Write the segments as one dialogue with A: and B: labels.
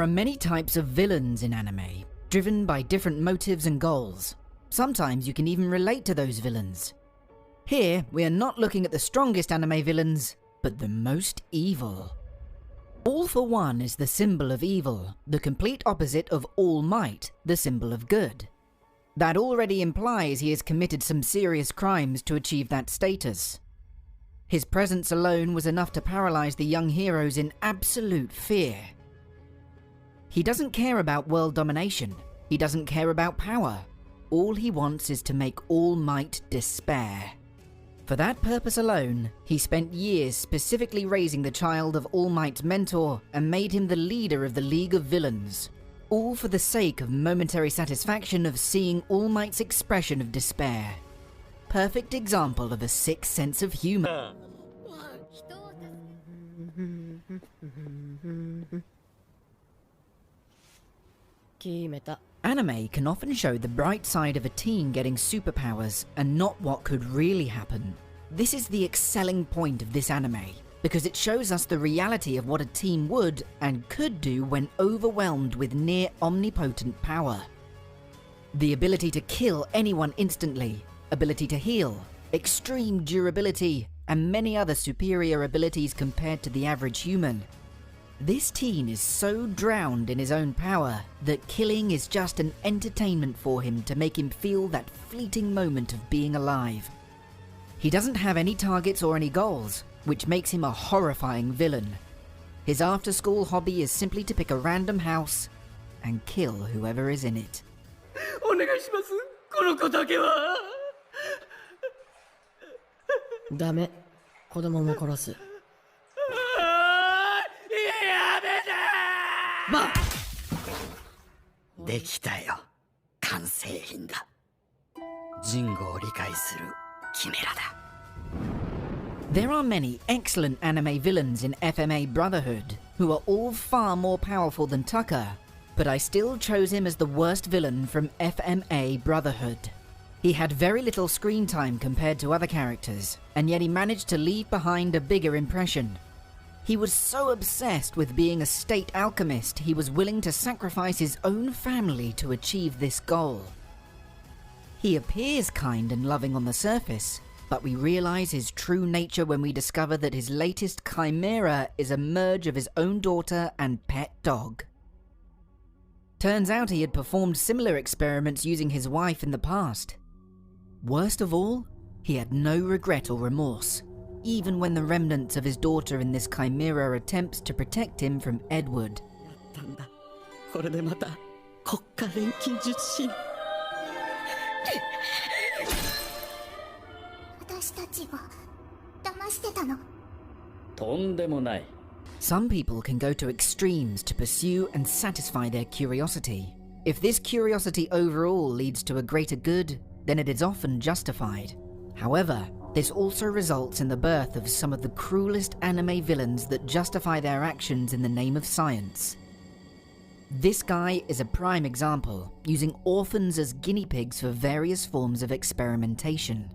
A: are many types of villains in anime, driven by different motives and goals. Sometimes you can even relate to those villains. Here, we are not looking at the strongest anime villains, but the most evil. All for One is the symbol of evil, the complete opposite of All Might, the symbol of good. That already implies he has committed some serious crimes to achieve that status. His presence alone was enough to paralyze the young heroes in absolute fear. He doesn't care about world domination. He doesn't care about power. All he wants is to make All Might despair. For that purpose alone, he spent years specifically raising the child of All Might's mentor and made him the leader of the League of Villains. All for the sake of momentary satisfaction of seeing All Might's expression of despair. Perfect example of a sick sense of humor. Anime can often show the bright side of a teen getting superpowers and not what could really happen. This is the excelling point of this anime, because it shows us the reality of what a teen would and could do when overwhelmed with near omnipotent power. The ability to kill anyone instantly, ability to heal, extreme durability, and many other superior abilities compared to the average human. This teen is so drowned in his own power that killing is just an entertainment for him to make him feel that fleeting moment of being alive. He doesn't have any targets or any goals, which makes him a horrifying villain. His after-school hobby is simply to pick a random house and kill whoever is in it. There are many excellent anime villains in FMA Brotherhood who are all far more powerful than Tucker, but I still chose him as the worst villain from FMA Brotherhood. He had very little screen time compared to other characters, and yet he managed to leave behind a bigger impression. He was so obsessed with being a state alchemist, he was willing to sacrifice his own family to achieve this goal. He appears kind and loving on the surface, but we realize his true nature when we discover that his latest chimera is a merge of his own daughter and pet dog. Turns out he had performed similar experiments using his wife in the past. Worst of all, he had no regret or remorse, even when the remnants of his daughter in this chimera attempts to protect him from Edward. Some people can go to extremes to pursue and satisfy their curiosity. If this curiosity overall leads to a greater good, then it is often justified. However, this also results in the birth of some of the cruelest anime villains that justify their actions in the name of science. This guy is a prime example, using orphans as guinea pigs for various forms of experimentation.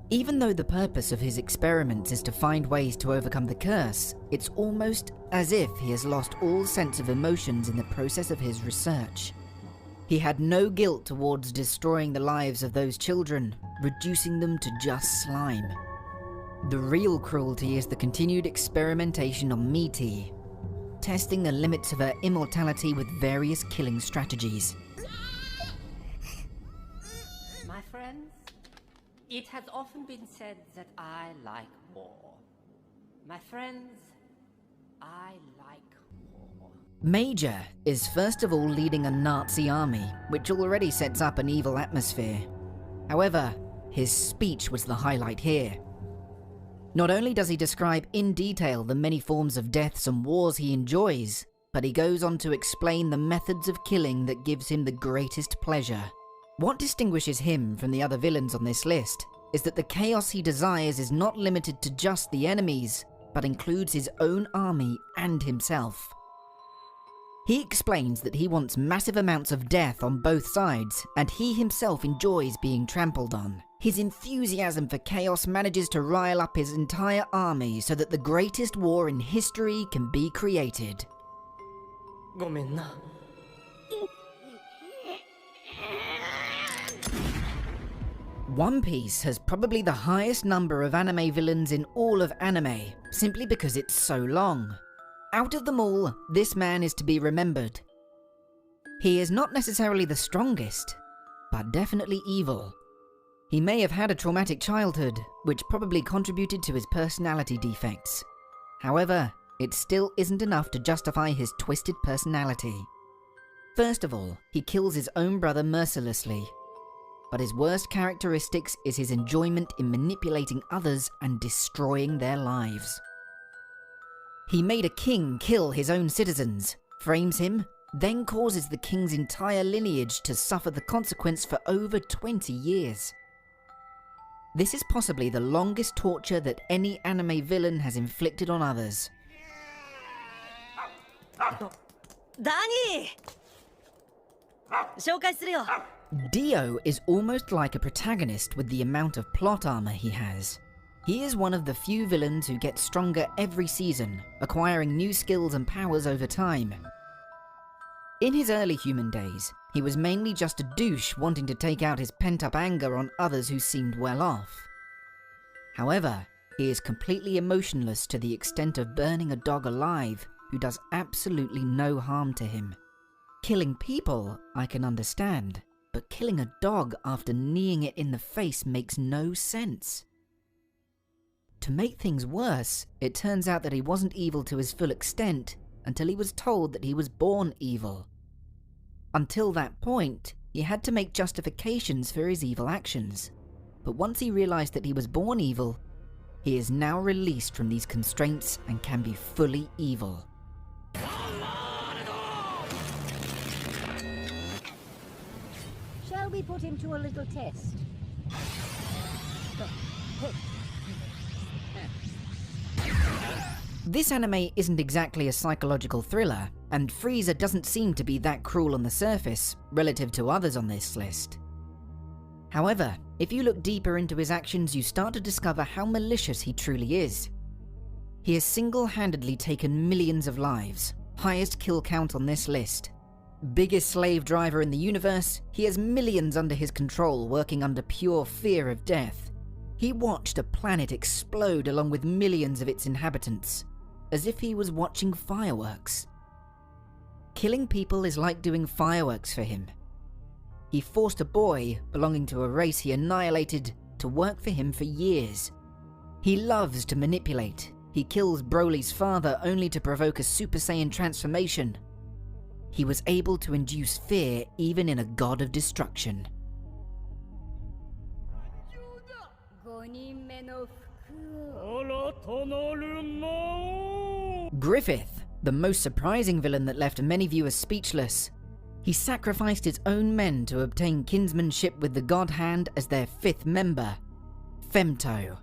A: Even though the purpose of his experiments is to find ways to overcome the curse, it's almost as if he has lost all sense of emotions in the process of his research. He had no guilt towards destroying the lives of those children, reducing them to just slime. The real cruelty is the continued experimentation on Miti, testing the limits of her immortality with various killing strategies.
B: My friends, it has often been said that I like war. My friends, I like war.
A: Major is first of all leading a Nazi army, which already sets up an evil atmosphere. However, his speech was the highlight here. Not only does he describe in detail the many forms of deaths and wars he enjoys, but he goes on to explain the methods of killing that gives him the greatest pleasure. What distinguishes him from the other villains on this list is that the chaos he desires is not limited to just the enemies, but includes his own army and himself. He explains that he wants massive amounts of death on both sides, and he himself enjoys being trampled on. His enthusiasm for chaos manages to rile up his entire army so that the greatest war in history can be created.
C: ごめんな。
A: One Piece has probably the highest number of anime villains in all of anime, simply because it's so long. Out of them all, this man is to be remembered. He is not necessarily the strongest, but definitely evil. He may have had a traumatic childhood, which probably contributed to his personality defects. However, it still isn't enough to justify his twisted personality. First of all, he kills his own brother mercilessly. But his worst characteristics is his enjoyment in manipulating others and destroying their lives. He made a king kill his own citizens, frames him, then causes the king's entire lineage to suffer the consequence for over 20 years. This is possibly the longest torture that any anime villain has inflicted on others.
D: Danny! 紹介するよ。
A: Dio is almost like a protagonist with the amount of plot armor he has. He is one of the few villains who get stronger every season, acquiring new skills and powers over time. In his early human days, he was mainly just a douche wanting to take out his pent-up anger on others who seemed well off. However, he is completely emotionless to the extent of burning a dog alive who does absolutely no harm to him. Killing people, I can understand. But killing a dog after kneeing it in the face makes no sense. To make things worse, it turns out that he wasn't evil to his full extent until he was told that he was born evil. Until that point, he had to make justifications for his evil actions. But once he realized that he was born evil, he is now released from these constraints and can be fully evil.
E: Shall we put him to a little test?
A: This anime isn't exactly a psychological thriller, and Frieza doesn't seem to be that cruel on the surface, relative to others on this list. However, if you look deeper into his actions, you start to discover how malicious he truly is. He has single-handedly taken millions of lives, highest kill count on this list. Biggest slave driver in the universe, he has millions under his control working under pure fear of death. He watched a planet explode along with millions of its inhabitants, as if he was watching fireworks. Killing people is like doing fireworks for him. He forced a boy, belonging to a race he annihilated, to work for him for years. He loves to manipulate. He kills Broly's father only to provoke a Super Saiyan transformation. He was able to induce fear even in a god of destruction. Griffith, the most surprising villain that left many viewers speechless. He sacrificed his own men to obtain kinsmanship with the God Hand as their fifth member, Femto.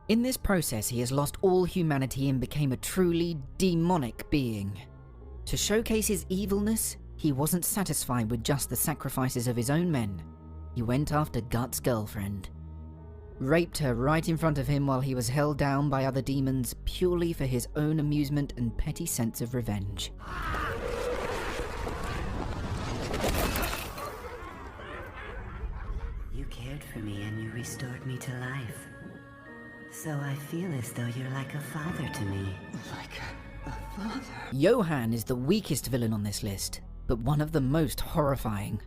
A: In this process, he has lost all humanity and became a truly demonic being. To showcase his evilness, he wasn't satisfied with just the sacrifices of his own men. He went after Guts' girlfriend. Raped her right in front of him while he was held down by other demons purely for his own amusement and petty sense of revenge.
F: You cared for me and you restored me to life. So I feel as though you're like a father to me.
C: Like a father?
A: Johan is the weakest villain on this list, but one of the most horrifying.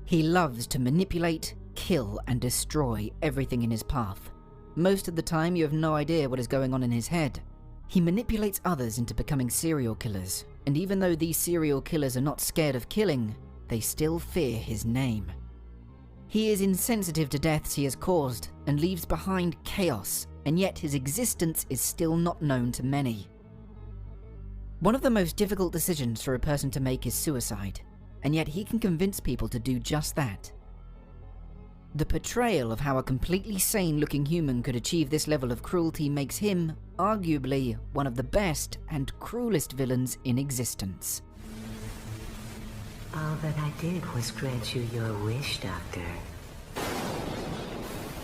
A: He loves to manipulate, kill, and destroy everything in his path. Most of the time you have no idea what is going on in his head. He manipulates others into becoming serial killers, and even though these serial killers are not scared of killing, they still fear his name. He is insensitive to deaths he has caused, and leaves behind chaos, and yet his existence is still not known to many. One of the most difficult decisions for a person to make is suicide, and yet he can convince people to do just that. The portrayal of how a completely sane-looking human could achieve this level of cruelty makes him, arguably, one of the best and cruelest villains in existence.
F: All that I did was grant you your wish, Doctor.